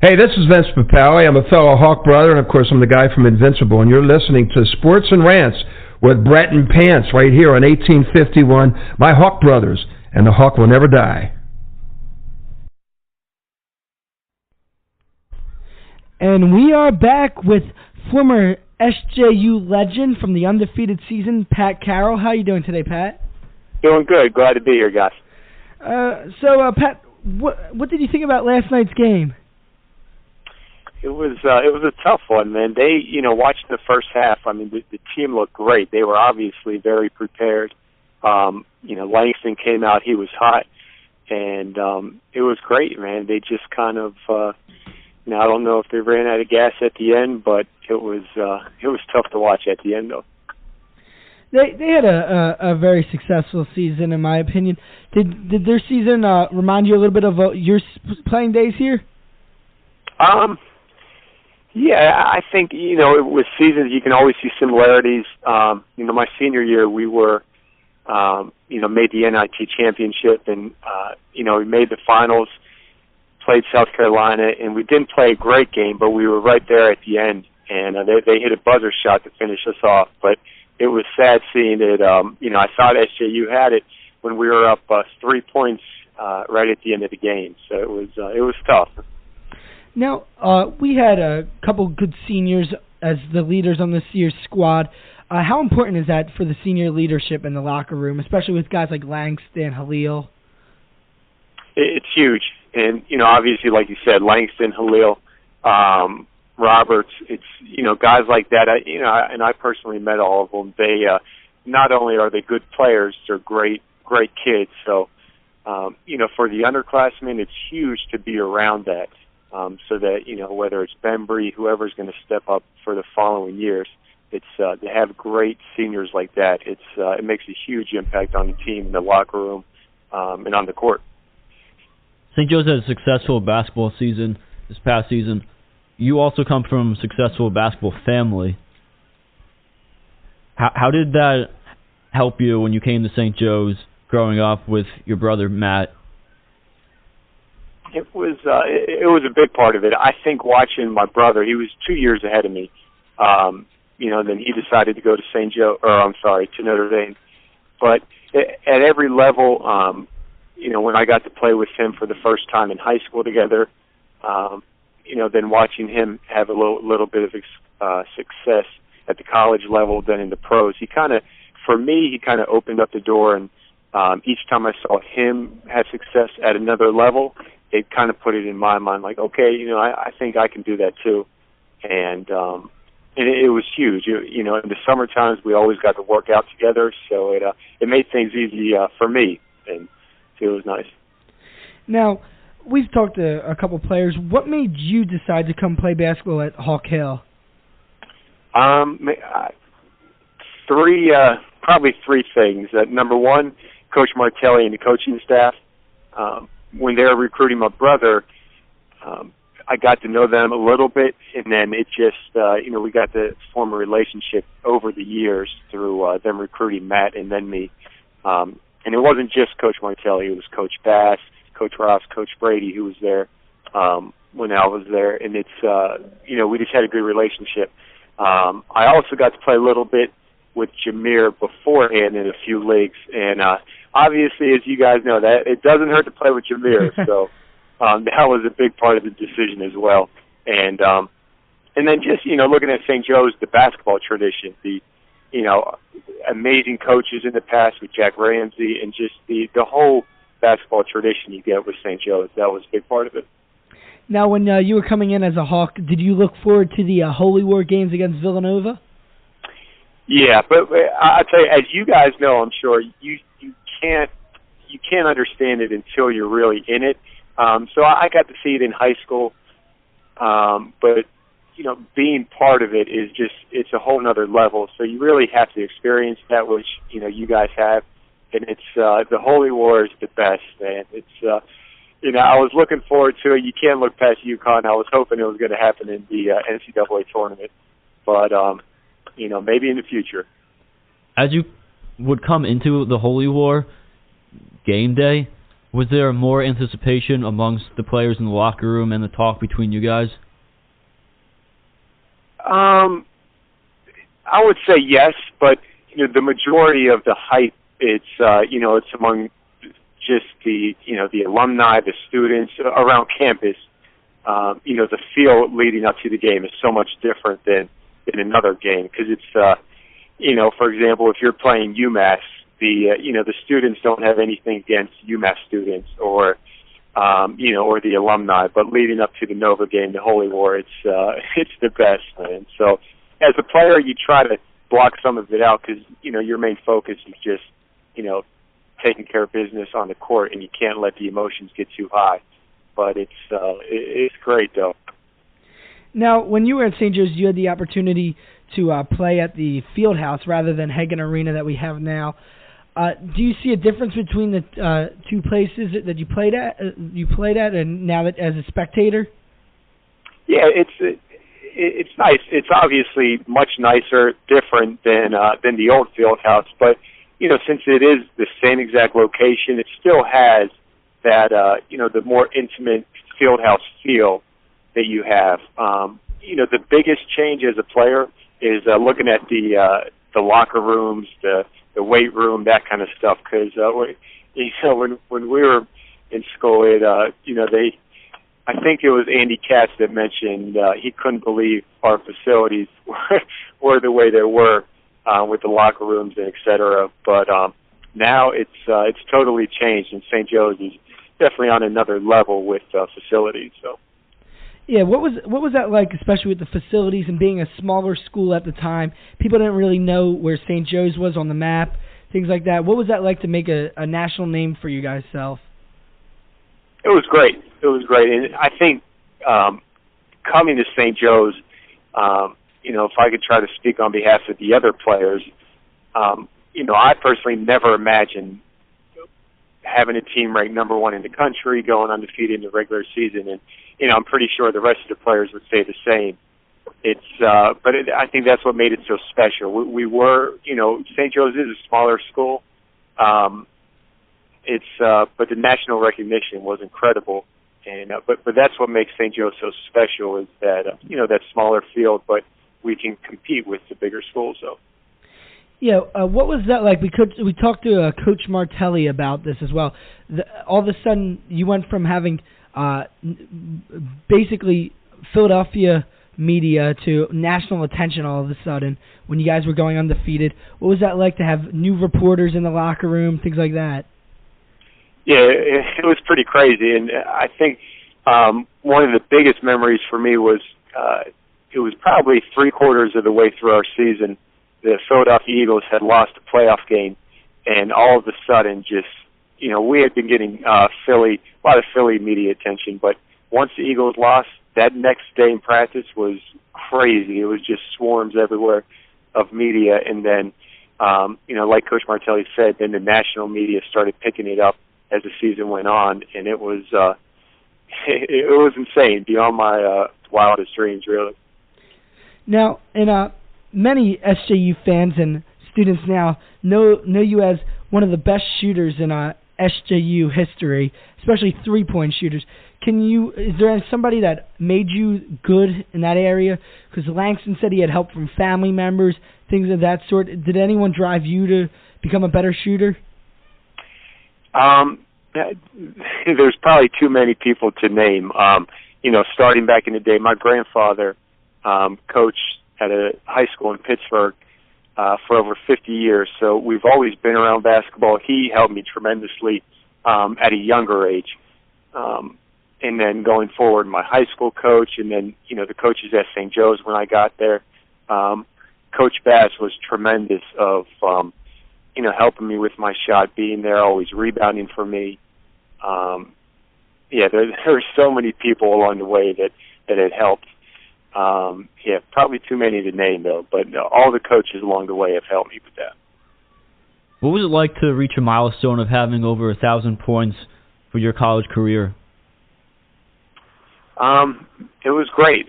Hey, this is Vince Papale. I'm a fellow Hawk brother, and of course I'm the guy from Invincible, and you're listening to Sports and Rants with Brett and Pants right here on 1851, my Hawk brothers, and the Hawk will never die. And we are back with former SJU legend from the undefeated season, Pat Carroll. How are you doing today, Pat? Doing good. Glad to be here, guys. Pat, what did you think about last night's game? It was a tough one, man. They, watching the first half, I mean, the team looked great. They were obviously very prepared. Langston came out, he was hot, and it was great, man. They just kind of, I don't know if they ran out of gas at the end, but it was tough to watch at the end, though. They had a very successful season, in my opinion. Did their season remind you a little bit of your playing days here? Yeah, I think, with seasons you can always see similarities. My senior year we were, made the NIT championship and, we made the finals, played South Carolina, and we didn't play a great game, but we were right there at the end, and they hit a buzzer shot to finish us off. But it was sad seeing it. I thought SJU had it when we were up 3 points right at the end of the game, so it was tough. Now, we had a couple good seniors as the leaders on this year's squad. How important is that for the senior leadership in the locker room, especially with guys like Langston, Halil? It's huge. And, obviously, like you said, Langston, Halil, Roberts, it's, guys like that. And I personally met all of them. They, not only are they good players, they're great kids. So, for the underclassmen, it's huge to be around that. So that, whether it's Bembry, whoever's going to step up for the following years, it's to have great seniors like that. It makes a huge impact on the team, in the locker room, and on the court. St. Joe's had a successful basketball season this past season. You also come from a successful basketball family. How did that help you when you came to St. Joe's growing up with your brother Matt? It was a big part of it. I think watching my brother, he was 2 years ahead of me. Then he decided to go to to Notre Dame. But at every level, when I got to play with him for the first time in high school together, then watching him have a little bit of success at the college level, then in the pros, he kind of opened up the door, and each time I saw him have success at another level, it kind of put it in my mind, like, okay, I think I can do that too. And it was huge. In the summer times, we always got to work out together, so it made things easy for me, and it was nice. Now, we've talked to a couple players. What made you decide to come play basketball at Hawk Hill? Probably three things. Number one, Coach Martelli and the coaching staff. When they were recruiting my brother, I got to know them a little bit, and then it just, we got to form a relationship over the years through them recruiting Matt and then me. And it wasn't just Coach Martelli, it was Coach Bass, Coach Ross, Coach Brady, who was there when I was there, and it's, we just had a good relationship. I also got to play a little bit with Jameer beforehand in a few leagues, and obviously, as you guys know, that it doesn't hurt to play with Jameer, so that was a big part of the decision as well. And then just, looking at St. Joe's, the basketball tradition, the, amazing coaches in the past with Jack Ramsey, and just the whole basketball tradition you get with St. Joe's, that was a big part of it. Now, when you were coming in as a Hawk, did you look forward to the Holy War games against Villanova? Yeah, but I'll tell you, as you guys know, I'm sure, you can't understand it until you're really in it. So I got to see it in high school, but being part of it is it's a whole nother level. So you really have to experience that, which you guys have, and it's the Holy War is the best, man. It's I was looking forward to it. You can't look past UConn. I was hoping it was going to happen in the NCAA tournament, but maybe in the future. As you would come into the Holy War game day, Was there more anticipation amongst the players in the locker room and the talk between you guys? I would say yes, but the majority of the hype, it's among just the alumni, the students around campus. The feel leading up to the game is so much different than in another game because it's for example, if you're playing UMass, the students don't have anything against UMass students or the alumni, but leading up to the Nova game, the Holy War, it's the best, man. So as a player, you try to block some of it out because your main focus is just taking care of business on the court, and you can't let the emotions get too high. But it's great though. Now, when you were at St. Joe's, you had the opportunity to play at the field house rather than Hagen Arena that we have now. Do you see a difference between the two places that you played at? And now that as a spectator? Yeah, it's nice. It's obviously much nicer, different than the old field house. But since it is the same exact location, it still has that the more intimate field house feel that you have. The biggest change as a player is looking at the locker rooms, the weight room, that kind of stuff. Because when we were in school, I think it was Andy Katz that mentioned he couldn't believe our facilities were the way they were with the locker rooms and et cetera. But now it's totally changed, and St. Joe's is definitely on another level with facilities. So. Yeah, what was that like, especially with the facilities and being a smaller school at the time? People didn't really know where St. Joe's was on the map, things like that. What was that like to make a national name for you guys self? It was great. And I think coming to St. Joe's, if I could try to speak on behalf of the other players, I personally never imagined having a team ranked number one in the country, going undefeated in the regular season, and I'm pretty sure the rest of the players would say the same. I think that's what made it so special. We were, St. Joe's is a smaller school. But the national recognition was incredible, and but that's what makes St. Joe's so special is that that smaller field, but we can compete with the bigger schools. So. Yeah, what was that like? We talked to Coach Martelli about this as well. All of a sudden, you went from having basically Philadelphia media to national attention all of a sudden when you guys were going undefeated. What was that like to have new reporters in the locker room, things like that? Yeah, it was pretty crazy, and I think one of the biggest memories for me was it was probably 3/4 of the way through our season. The Philadelphia Eagles had lost a playoff game, and all of a sudden, just we had been getting a lot of Philly media attention, but once the Eagles lost, that next day in practice was crazy. It was just swarms everywhere of media, and then like Coach Martelli said, then the national media started picking it up as the season went on, and it was insane, beyond my wildest dreams, really. Now, many SJU fans and students now know you as one of the best shooters in SJU history, especially three-point shooters. Is there somebody that made you good in that area? Because Langston said he had help from family members, things of that sort. Did anyone drive you to become a better shooter? There's probably too many people to name. Starting back in the day, my grandfather coached at a high school in Pittsburgh for over 50 years, so we've always been around basketball. He helped me tremendously at a younger age. And then going forward, my high school coach, and then, the coaches at St. Joe's when I got there. Coach Bass was tremendous of, helping me with my shot, being there, always rebounding for me. There were so many people along the way that had helped. Probably too many to name, though, but all the coaches along the way have helped me with that. What was it like to reach a milestone of having over 1,000 points for your college career? It was great.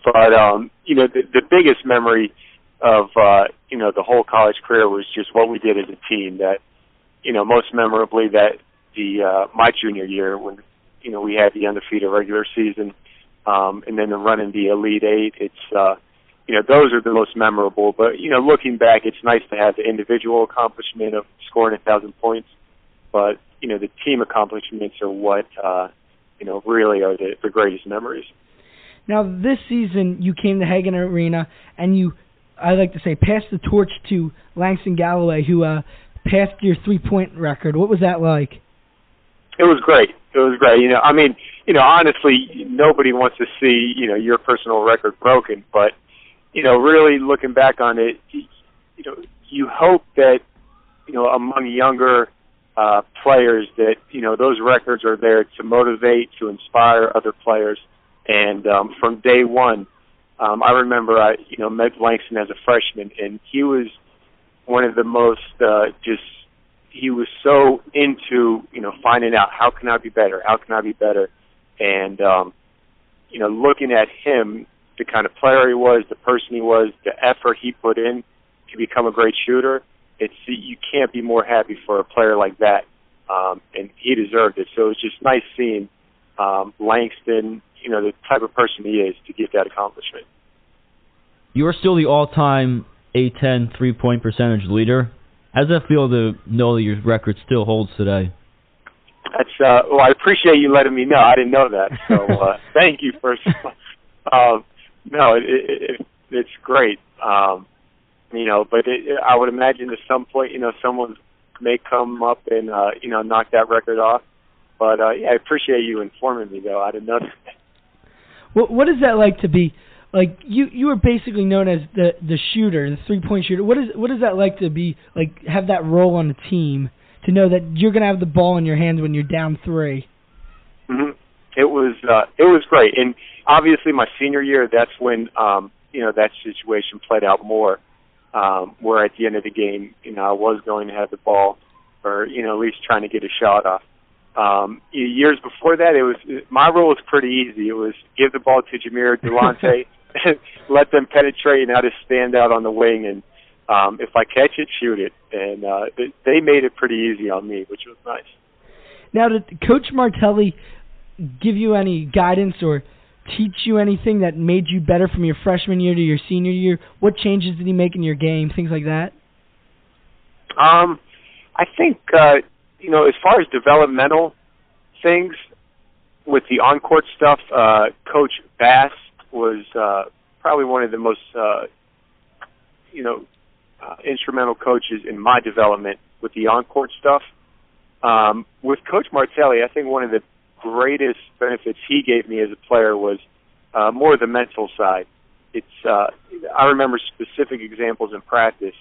But, the biggest memory of, the whole college career was just what we did as a team. That, most memorably, that my junior year when we had the undefeated regular season, and then the run in the Elite Eight. It's those are the most memorable. But looking back, it's nice to have the individual accomplishment of scoring 1,000 points. But the team accomplishments are what really are the greatest memories. Now, this season, you came to Hagan Arena, and you, I like to say, passed the torch to Langston Galloway, who passed your three-point record. What was that like? It was great. It was great. Honestly, nobody wants to see, your personal record broken. But, really looking back on it, you hope that, among younger players that, those records are there to motivate, to inspire other players. And from day one, I remember I met Langston as a freshman, and he was one of the most he was so into finding out how can I be better, and looking at him, the kind of player he was, the person he was, the effort he put in to become a great shooter. You can't be more happy for a player like that, and he deserved it. So it was just nice seeing Langston, the type of person he is, to get that accomplishment. You are still the all-time A10 three-point percentage leader. How does that feel to know that your record still holds today? That's I appreciate you letting me know. I didn't know that, so thank you first. No, it's great. But I would imagine at some point, someone may come up and knock that record off. But I appreciate you informing me, though. I didn't know that. What is that like to be? Like you were basically known as the shooter, the three-point shooter. What is that like to be have that role on the team, to know that you're going to have the ball in your hands when you're down 3? Mm-hmm. It was great, and obviously my senior year, that's when that situation played out more. Where at the end of the game, I was going to have the ball, or at least trying to get a shot off. Years before that, my role was pretty easy. It was give the ball to Jameer, Delonte, let them penetrate, and I just stand out on the wing, and if I catch it, shoot it. And they made it pretty easy on me, which was nice. Now, did Coach Martelli give you any guidance or teach you anything that made you better from your freshman year to your senior year? What changes did he make in your game, things like that? I think, as far as developmental things, with the on-court stuff, Coach Bass was probably one of the most, instrumental coaches in my development with the on-court stuff. With Coach Martelli, I think one of the greatest benefits he gave me as a player was more the mental side. I remember specific examples in practice.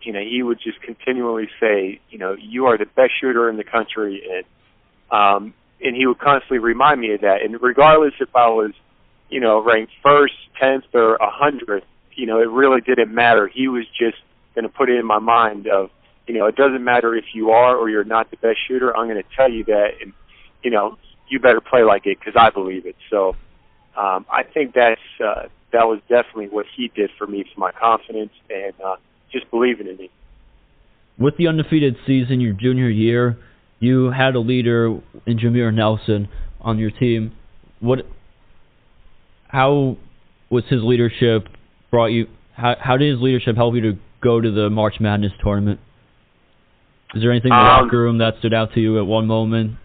He would just continually say, you are the best shooter in the country, and he would constantly remind me of that. And regardless if I was, ranked first, 10th, or 100th, it really didn't matter. He was just going to put it in my mind of, it doesn't matter if you are or you're not the best shooter. I'm going to tell you that, and you better play like it because I believe it. So I think that was definitely what he did for me, for my confidence and just believing in me. With the undefeated season, your junior year, you had a leader in Jameer Nelson on your team. How was his leadership brought you? How did his leadership help you to go to the March Madness tournament? Is there anything in the locker room that stood out to you at one moment?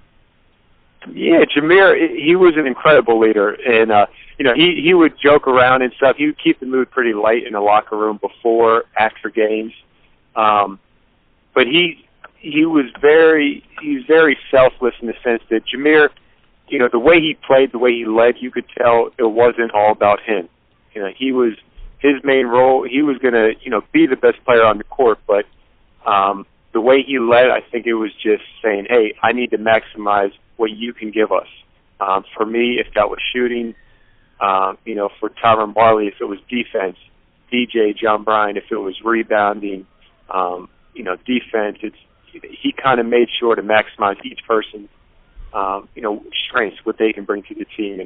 Yeah, Jameer, he was an incredible leader, and he would joke around and stuff. He would keep the mood pretty light in the locker room before, after games. But he was very selfless in the sense that Jameer, the way he played, the way he led, you could tell it wasn't all about him. He was his main role. He was going to, be the best player on the court, but the way he led, I think it was just saying, hey, I need to maximize what you can give us. For me, if that was shooting, for Tyron Barley, if it was defense, DJ, John Bryan, if it was rebounding, defense, he kind of made sure to maximize each person's, strengths, what they can bring to the team.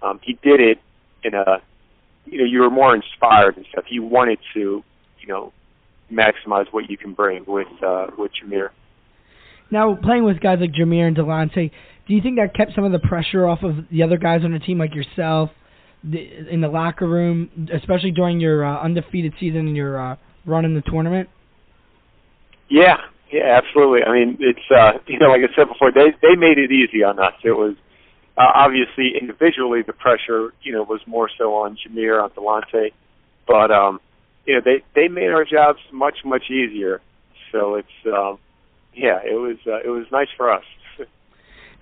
And he did it in you were more inspired and stuff. You wanted to, maximize what you can bring with Jameer. Now, playing with guys like Jameer and Delonte, do you think that kept some of the pressure off of the other guys on the team, like yourself, in the locker room, especially during your undefeated season and your run in the tournament? Yeah, absolutely. I mean, it's like I said before, they made it easy on us. It was obviously individually the pressure, was more so on Jameer, on Delonte, but they made our jobs much easier. So it's it was nice for us.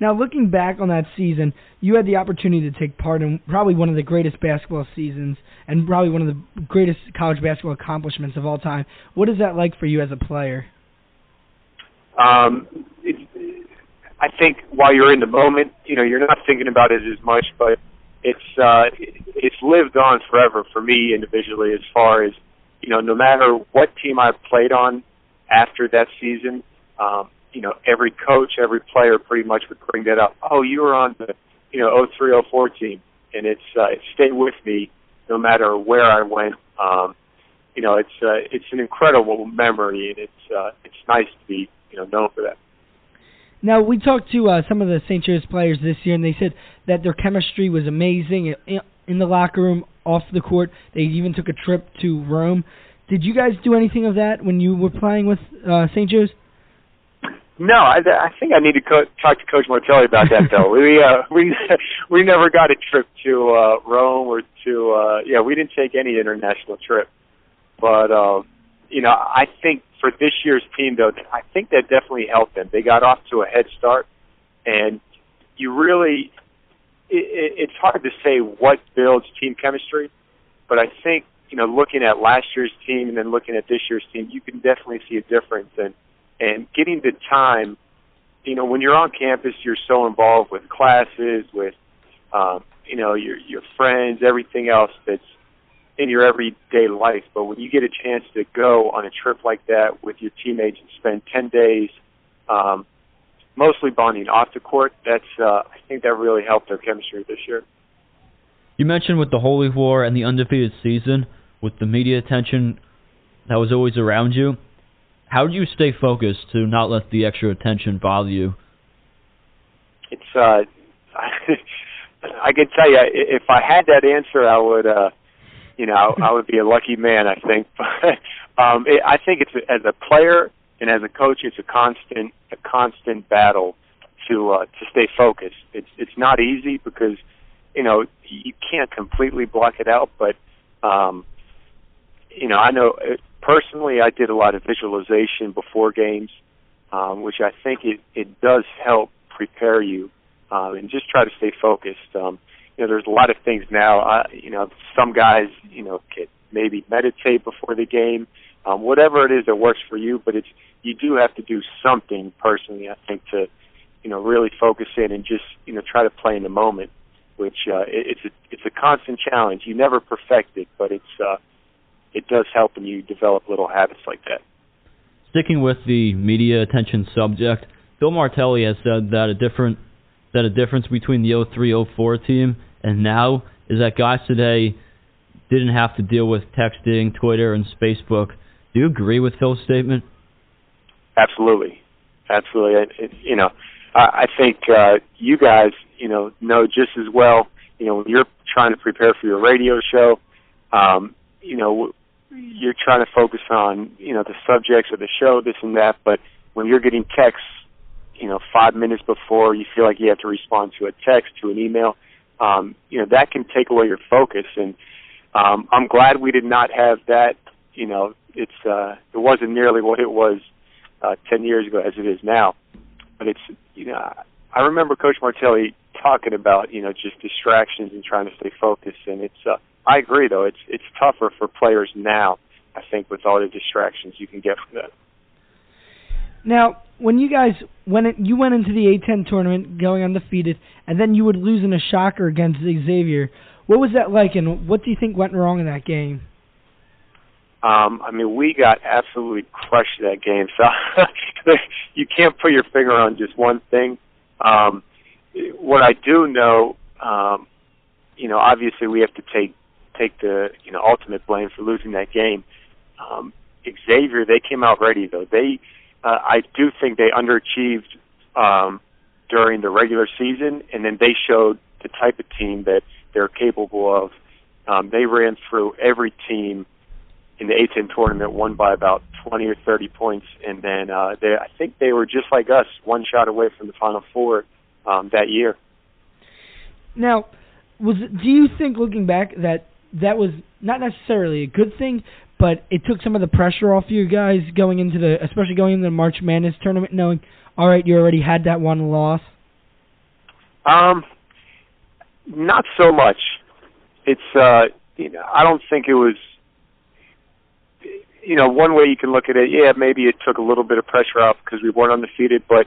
Now, looking back on that season, you had the opportunity to take part in probably one of the greatest basketball seasons and probably one of the greatest college basketball accomplishments of all time. What is that like for you as a player? I think while you're in the moment, you're not thinking about it as much, but it's lived on forever for me individually as far as, no matter what team I've played on after that season, every coach, every player pretty much would bring that up. Oh, you were on the, 03-04 team. And it stayed with me no matter where I went. It's an incredible memory, and it's nice to be, known for that. Now, we talked to some of the St. Joe's players this year, and they said that their chemistry was amazing in the locker room, off the court. They even took a trip to Rome. Did you guys do anything of that when you were playing with St. Joe's? No, I think I need to talk to Coach Martelli about that, though. We never got a trip to Rome or to we didn't take any international trip. But I think for this year's team, though, I think that definitely helped them. They got off to a head start, and you really it's hard to say what builds team chemistry, but I think looking at last year's team and then looking at this year's team, you can definitely see a difference. And getting the time, when you're on campus, you're so involved with classes, with, your friends, everything else that's in your everyday life. But when you get a chance to go on a trip like that with your teammates and spend 10 days, mostly bonding off the court, I think that really helped their chemistry this year. You mentioned with the Holy War and the undefeated season, with the media attention that was always around you, how do you stay focused to not let the extra attention bother you? It's I can tell you, if I had that answer, I would, I would be a lucky man, I think. But I think it's as a player and as a coach, it's a constant battle to stay focused. It's not easy because you can't completely block it out, but I know. Personally, I did a lot of visualization before games, which I think it does help prepare you, and just try to stay focused. There's a lot of things now. Some guys, can maybe meditate before the game, whatever it is that works for you. But you do have to do something personally, I think, to really focus in and just try to play in the moment. Which it's a constant challenge. You never perfect it, but it does help when you develop little habits like that. Sticking with the media attention subject, Bill Martelli has said that a difference between the 03-04 team and now is that guys today didn't have to deal with texting, Twitter, and Facebook. Do you agree with Phil's statement? Absolutely. I think you guys, know just as well, when you're trying to prepare for your radio show, you're trying to focus on, the subjects of the show, this and that, but when you're getting texts, 5 minutes before you feel like you have to respond to a text, to an email, that can take away your focus. And I'm glad we did not have that. It wasn't nearly what it was 10 years ago as it is now. But I remember Coach Martelli talking about, just distractions and trying to stay focused. And I agree, though. It's tougher for players now, I think, with all the distractions you can get from that. Now, when you guys went into the A-10 tournament going undefeated, and then you would lose in a shocker against Xavier, what was that like, and what do you think went wrong in that game? We got absolutely crushed that game. So you can't put your finger on just one thing. What I do know, obviously we have to take the ultimate blame for losing that game. Xavier, they came out ready though. They I do think they underachieved during the regular season, and then they showed the type of team that they're capable of. They ran through every team in the A-10 tournament, won by about 20 or 30 points, and then I think they were just like us, one shot away from the Final Four that year. Now, do you think, looking back, that was not necessarily a good thing, but it took some of the pressure off you guys especially going into the March Madness tournament, knowing, all right, you already had that one loss? Not so much. It's I don't think it was. One way you can look at it, yeah, maybe it took a little bit of pressure off because we weren't undefeated, but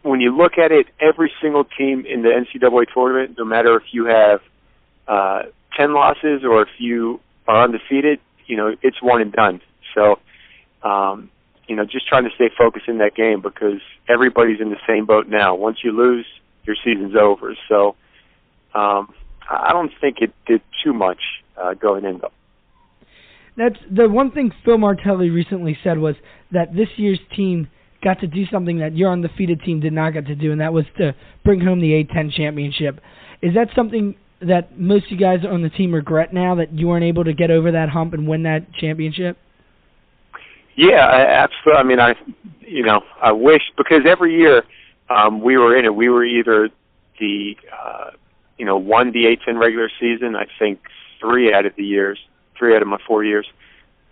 when you look at it, every single team in the NCAA tournament, no matter if you have 10 losses or if you are undefeated, it's one and done. So, just trying to stay focused in that game because everybody's in the same boat now. Once you lose, your season's over. So, I don't think it did too much going in, though. That's the one thing Phil Martelli recently said was that this year's team got to do something that your undefeated team did not get to do, and that was to bring home the A-10 championship. Is that something that most of you guys on the team regret now, that you weren't able to get over that hump and win that championship? Yeah, absolutely. I mean, I wish, because every year we were in it. We were either won the A-10 regular season, I think 3 out of my 4 years.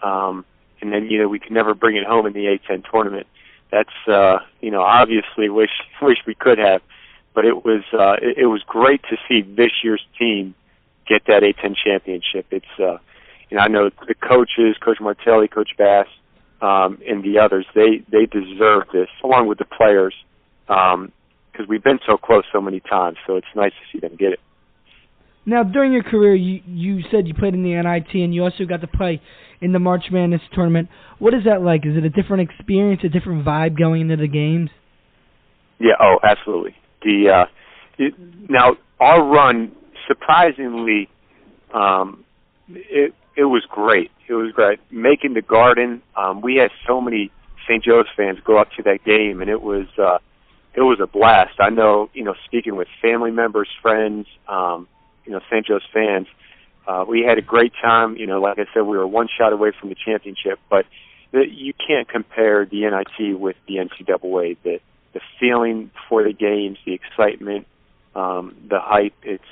And then, we could never bring it home in the A-10 tournament. That's, obviously wish we could have. But it was great to see this year's team get that A-10 championship. It's, I know the coaches, Coach Martelli, Coach Bass, and the others, they deserve this, along with the players, because we've been so close so many times. So it's nice to see them get it. Now, during your career, you said you played in the NIT, and you also got to play in the March Madness tournament. What is that like? Is it a different experience, a different vibe going into the games? Yeah, absolutely. Now, our run, surprisingly, it was great. It was great. Making the Garden, we had so many St. Joe's fans go up to that game, and it was a blast. I know, speaking with family members, friends, St. Joe's fans, we had a great time. Like I said, we were one shot away from the championship, but you can't compare the NIT with the NCAA. The feeling before the games, the excitement, the hype, it's,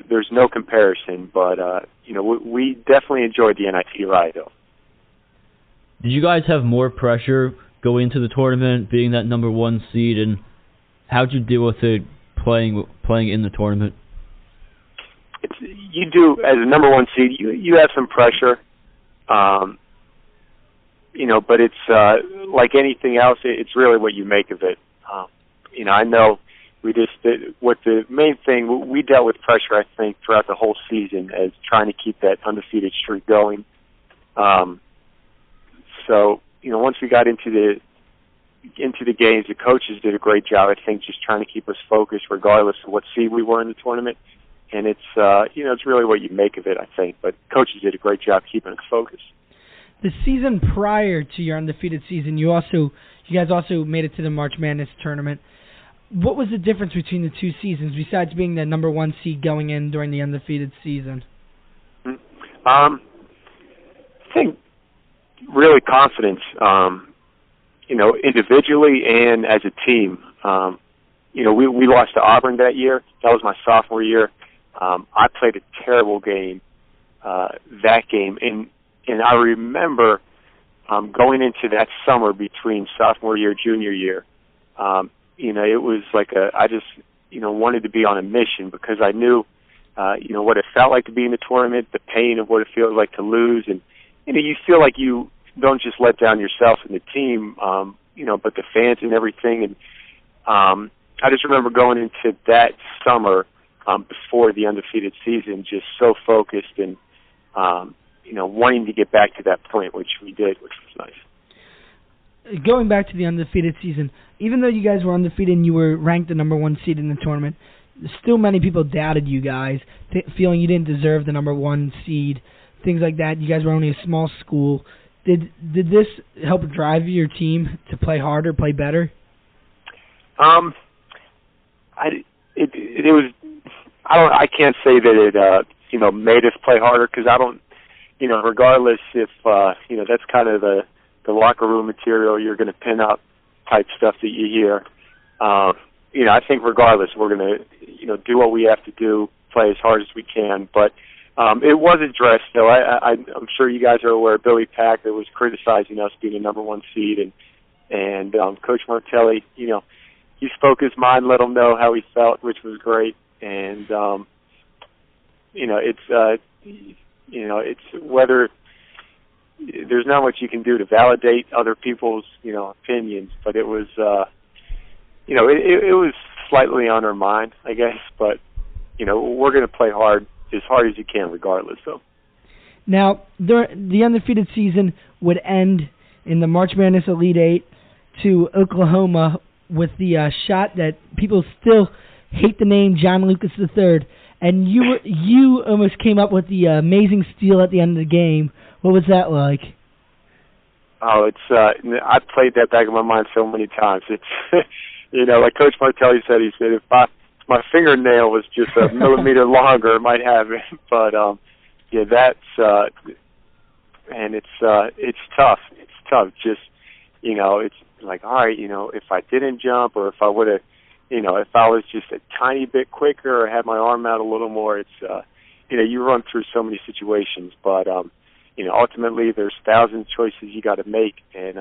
there's no comparison, but, we definitely enjoyed the NIT ride, though. Did you guys have more pressure going into the tournament, being that number 1 seed, and how'd you deal with it playing in the tournament? You do, as a number 1 seed, you have some pressure, but it's like anything else, it's really what you make of it. I know what the main thing, we dealt with pressure, I think, throughout the whole season as trying to keep that undefeated streak going. So, once we got into the games, the coaches did a great job, I think, just trying to keep us focused regardless of what seed we were in the tournament. And it's, it's really what you make of it, I think. But coaches did a great job keeping us focused. The season prior to your undefeated season, you guys also made it to the March Madness tournament. What was the difference between the two seasons, besides being the number 1 seed going in during the undefeated season? I think really confidence, individually and as a team. We lost to Auburn that year. That was my sophomore year. I played a terrible game that game, and I remember going into that summer between sophomore year, junior year. It was like I just wanted to be on a mission because I knew what it felt like to be in the tournament, the pain of what it feels like to lose, and you feel like you don't just let down yourself and the team, but the fans and everything. And I just remember going into that summer before the undefeated season, just so focused and wanting to get back to that point, which we did, which was nice. Going back to the undefeated season, even though you guys were undefeated and you were ranked the number 1 seed in the tournament, still many people doubted you guys, feeling you didn't deserve the number 1 seed, things like that. You guys were only a small school. Did this help drive your team to play harder, play better? I can't say that it made us play harder, because I don't, regardless if that's kind of the locker room material you're going to pin up type stuff that you hear. I think regardless we're going to do what we have to do, play as hard as we can. But it was addressed, though. I'm sure you guys are aware. Billy Packer was criticizing us being the number 1 seed, and Coach Martelli, he spoke his mind, let him know how he felt, which was great. And it's whether there's not much you can do to validate other people's opinions, but it was it was slightly on our mind, I guess. But we're going to play as hard as you can, regardless. So now the undefeated season would end in the March Madness Elite Eight to Oklahoma with the shot that people still hate the name John Lucas III, and you almost came up with the amazing steal at the end of the game. What was that like? Oh, it's I played that back in my mind so many times. It's like Coach Martelli said. He said if my fingernail was just a millimeter longer, it might have it. But that's and it's tough. It's tough. Just it's like, all right, if I didn't jump, or if I would have, if I was just a tiny bit quicker or had my arm out a little more, it's you run through so many situations. But ultimately there's thousands of choices you got to make, and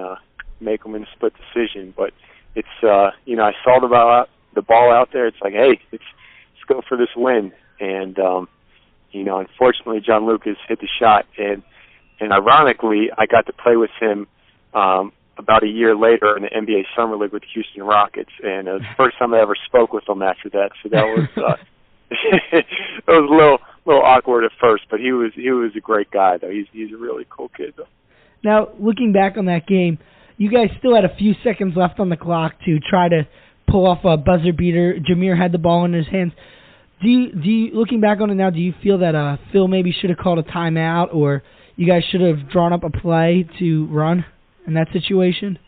make them in a split decision. But it's I saw the ball out there. It's like, hey, let's go for this win. And unfortunately John Lucas hit the shot, and ironically I got to play with him about a year later in the NBA Summer League with the Houston Rockets, and it was the first time I ever spoke with him after that. So that was it was a little awkward at first, but he was a great guy, though. He's a really cool kid, though. Now, looking back on that game, you guys still had a few seconds left on the clock to try to pull off a buzzer beater. Jameer had the ball in his hands. Do you looking back on it now, do you feel that Phil maybe should have called a timeout, or you guys should have drawn up a play to run in that situation?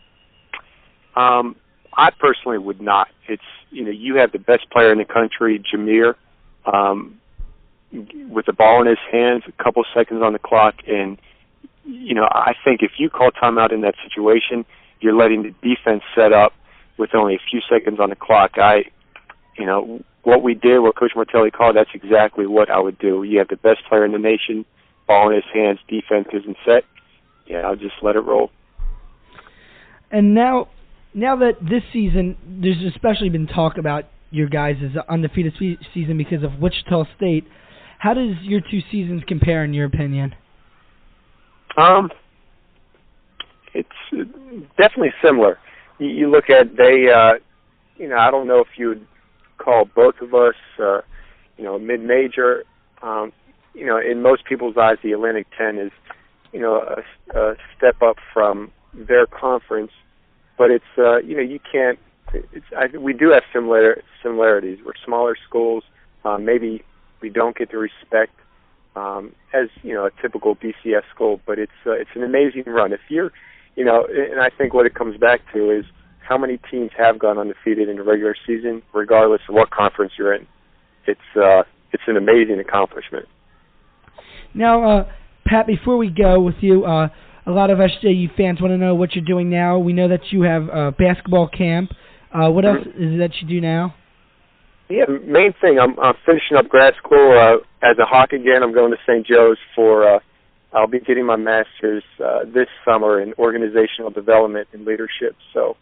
I personally would not. It's you have the best player in the country, Jameer, with the ball in his hands, a couple seconds on the clock, and I think if you call timeout in that situation, you're letting the defense set up with only a few seconds on the clock. What we did, what Coach Martelli called, that's exactly what I would do. You have the best player in the nation, ball in his hands, defense isn't set. Yeah, I'll just let it roll. And now that this season, there's especially been talk about your guys' undefeated season because of Wichita State. How does your two seasons compare, in your opinion? It's definitely similar. You look at I don't know if you would call both of us, mid-major. In most people's eyes, the Atlantic 10 is, a step up from their conference, but it's, you can't. We do have similarities. We're smaller schools. Maybe we don't get the respect as a typical BCS school, but it's an amazing run. If you're, and I think what it comes back to is how many teams have gone undefeated in the regular season, regardless of what conference you're in. It's an amazing accomplishment. Now, Pat, before we go with you, a lot of SJU fans want to know what you're doing now. We know that you have a basketball camp. What else is it that you do now? Yeah, main thing, I'm finishing up grad school as a Hawk again. I'm going to St. Joe's for, I'll be getting my master's this summer in organizational development and leadership. So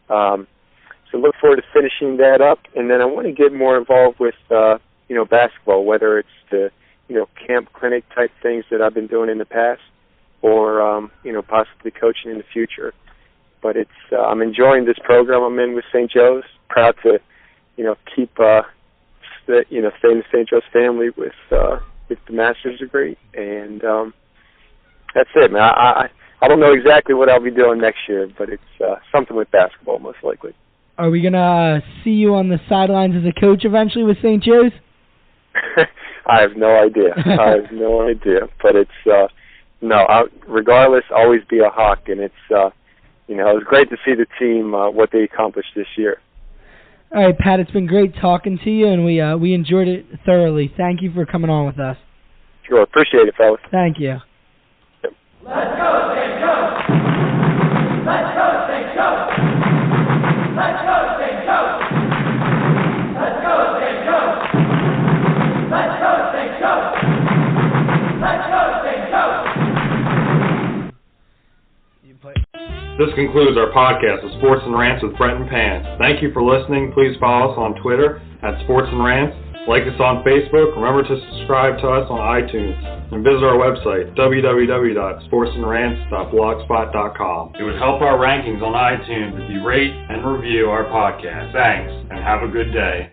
look forward to finishing that up. And then I want to get more involved with, basketball, whether it's the, camp clinic type things that I've been doing in the past or, possibly coaching in the future. But it's I'm enjoying this program I'm in with St. Joe's. Proud to, keep stay in the St. Joe's family with the master's degree, and that's it, man. I don't know exactly what I'll be doing next year, but it's something with basketball most likely. Are we gonna see you on the sidelines as a coach eventually with St. Joe's? I have no idea. But it's no, regardless, always be a Hawk, and it's it was great to see the team what they accomplished this year. All right, Pat, it's been great talking to you, and we enjoyed it thoroughly. Thank you for coming on with us. Sure, appreciate it, fellas. Thank you. Yep. Let's go, St. Joe! Let's go, St. Joe! Let's go, St. Joe! Let's go, St. Joe! Let's go, St. Joe! Let's go, St. Joe! This concludes our podcast of Sports and Rants with Brett and Pants. Thank you for listening. Please follow us on Twitter at Sports and Rants. Like us on Facebook. Remember to subscribe to us on iTunes. And visit our website, www.sportsandrants.blogspot.com. It would help our rankings on iTunes if you rate and review our podcast. Thanks, and have a good day.